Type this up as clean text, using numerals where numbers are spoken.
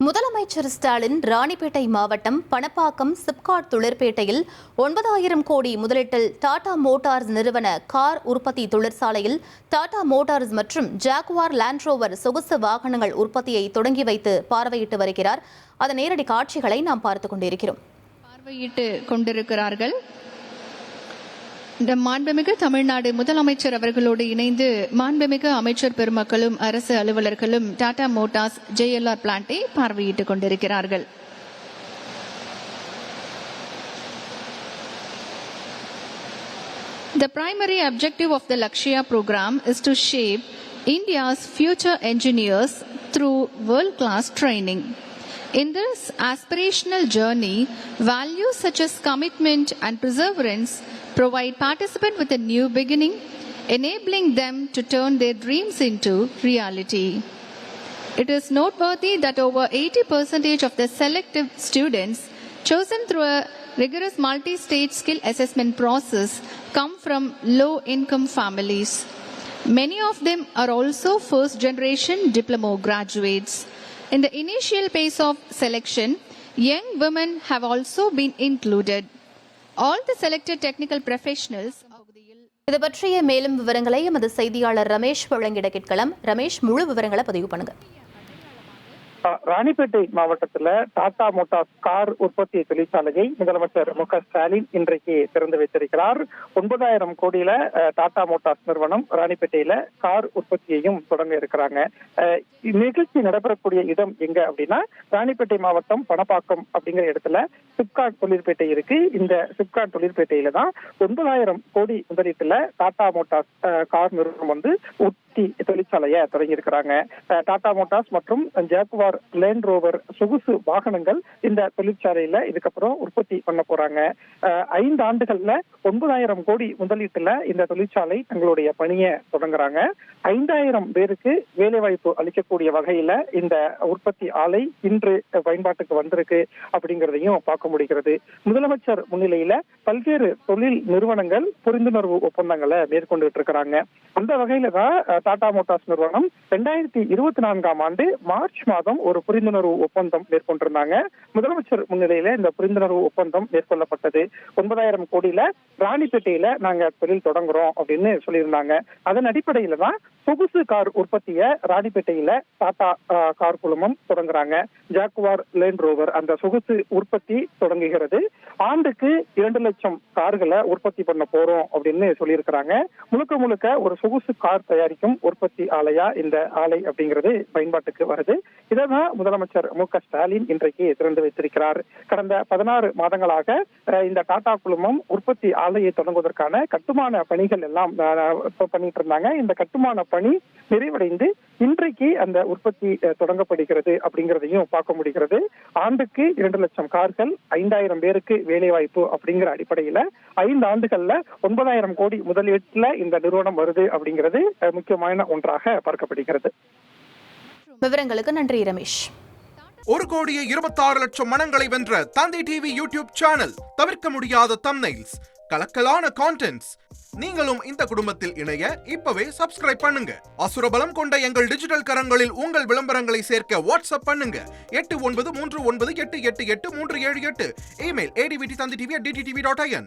முதலமைச்சர் ஸ்டாலின் ராணிப்பேட்டை மாவட்டம் பணப்பாக்கம் சிப்காட் தொழிற்பேட்டையில் 9,000 கோடி முதலீட்டில் டாடா மோட்டார்ஸ் நிறுவன கார் உற்பத்தி தொழிற்சாலையில் டாடா மோட்டார்ஸ் மற்றும் ஜாகுவார் லேண்ட்ரோவர் சொகுசு வாகனங்கள் உற்பத்தியை தொடங்கி வைத்து பார்வையிட்டு வருகிறார். அதன் நேரடி காட்சிகளை நாம் பார்த்துக் கொண்டிருக்கிறோம். பார்வையிட்டு கொண்டிருக்கிறார்கள். இந்த மாண்புமிகு தமிழ்நாடு முதலமைச்சர் அவர்களோடு இணைந்து மாண்புமிகு அமைச்சர் பெருமக்களும் அரசு அலுவலர்களும் டாடா மோட்டார்ஸ் JLR பிளான்ட்டை பார்வையிட்டுக் கொண்டிருக்கிறார்கள். The primary objective of the Lakshya program is to shape India's future engineers through world-class training. In this aspirational journey, values such as commitment and perseverance provide participants with a new beginning, enabling them to turn their dreams into reality. It is noteworthy that over 80% of the selective students chosen through a rigorous multi-stage skill assessment process come from low-income families. Many of them are also first-generation diploma graduates. In the initial phase of selection, young women have also been included. All the selected technical professionals. இது பற்றிய மேலும் விவரங்களை எமது செய்தியாளர் ரமேஷ் வழங்கிட கேட்கலாம். ரமேஷ், முழு விவரங்களை பதிவு பண்ணுங்க. ராணிப்பேட்டை மாவட்டத்துல டாடா மோட்டார்ஸ் கார் உற்பத்தி தொழிற்சாலையை முதலமைச்சர் ஸ்டாலின் இன்றைக்கு திறந்து வைத்திருக்கிறார். 9,000 கோடியில டாடா மோட்டார்ஸ் நிறுவனம் ராணிப்பேட்டையில கார் உற்பத்தியையும் தொடங்க இருக்கிறாங்க. நிகழ்ச்சி நடைபெறக்கூடிய இடம் எங்க அப்படின்னா ராணிப்பேட்டை மாவட்டம் பணப்பாக்கம் அப்படிங்கிற இடத்துல சிப்காட் தொழிற்பேட்டை இருக்கு. இந்த சிப்காட் தொழிற்பேட்டையில தான் 9,000 கோடி முதலீட்டுல டாடா மோட்டார்ஸ் கார் நிறுவனம் உற்பத்தி தொழிற்சாலையை தொடங்கி இருக்கிறாங்க. டாடா மோட்டார்ஸ் மற்றும் ஜாகுவார் லேண்ட் ரோவர் சொகுசு வாகனங்கள் இந்த தொழிற்சாலையில இதுக்கப்புறம் உற்பத்தி பண்ண போறாங்க. 5 ஆண்டுகள்ல 9,000 கோடி முதலீட்டுல இந்த தொழிற்சாலை தங்களுடைய பணியை தொடங்குறாங்க. 5,000 பேருக்கு வேலைவாய்ப்பு அளிக்கக்கூடிய வகையில இந்த உற்பத்தி ஆலை இன்று பயன்பாட்டுக்கு வந்திருக்கு அப்படிங்கிறதையும் பார்க்க முடிகிறது. முதலமைச்சர் முன்னிலையில பல்வேறு தொழில் நிறுவனங்கள் புரிந்துணர்வு ஒப்பந்தங்களை மேற்கொண்டுட்டு இருக்கிறாங்க. அந்த வகையில தான் டாடா மோட்டார்ஸ் நிறுவனம் 2024ஆம் ஆண்டு மார்ச் மாதம் ஒரு புரிந்துணர்வு ஒப்பந்தம் மேற்கொண்டிருந்தாங்க. முதலமைச்சர் முன்னிலையில இந்த புரிந்துணர்வு ஒப்பந்தம் மேற்கொள்ளப்பட்டது. 9,000 கோடியில ராணிப்பேட்டையில நாங்க தொழில் தொடங்குறோம் அப்படின்னு சொல்லியிருந்தாங்க. அதன் அடிப்படையில தான் சொகுசு கார் உற்பத்திய ராணிப்பேட்டையில டாடா கார் குழுமம் தொடங்குறாங்க. ஜாகுவார் லேண்ட் ரோவர் அந்த சொகுசு உற்பத்தி தொடங்குகிறது. ஆண்டுக்கு 2 லட்சம் கார்களை உற்பத்தி பண்ண போறோம் அப்படின்னு சொல்லியிருக்கிறாங்க. முழுக்க முழுக்க ஒரு சொகுசு கார் தயாரிக்கும் உற்பத்தி ஆலையா இந்த ஆலை அப்படிங்கிறது பயன்பாட்டுக்கு வருது. இதைதான் முதலமைச்சர் ஸ்டாலின் இன்றைக்கு திறந்து வைத்திருக்கிறார். கடந்த 16 மாதங்களாக இந்த டாடா குழுமம் உற்பத்தி ஆலையை தொடங்குவதற்கான கட்டுமான பணிகள் எல்லாம் பண்ணிட்டு இருந்தாங்க. இந்த கட்டுமான பணி நிறைவடைந்து இன்றைக்கு அந்த உற்பத்தி தொடங்கப்படுகிறது அப்படிங்கிறதையும் பார்க்க முடிகிறது. ஆண்டுக்கு 2 லட்சம் கார்கள், 5,000 பேருக்கு வேலைவாய்ப்பு அப்படிங்கிற அடிப்படையில 5 ஆண்டுகள்ல 9,000 கோடி முதலீட்டுல இந்த நிறுவனம் வருது அப்படிங்கிறது முக்கியமான ஒன்றாக பார்க்கப்படுகிறது. விவரங்களுக்கு நன்றி ரமேஷ். 1,26,00,000 மனங்களை வென்ற தந்தை டிவி யூடியூப் சேனல். தவிர்க்க முடியாத தம்ப்நெயில்ஸ், கலக்கலான கான்டென்ட்ஸ். நீங்களும் இந்த குடும்பத்தில் இணைய இப்பவே சப்ஸ்கிரைப் பண்ணுங்க. அசுரபலம் கொண்ட எங்கள் டிஜிட்டல் கரங்களில் உங்கள் விளம்பரங்களை சேர்க்க வாட்ஸ்அப் பண்ணுங்க. 8939888838. Email advtanditv@dttv.in.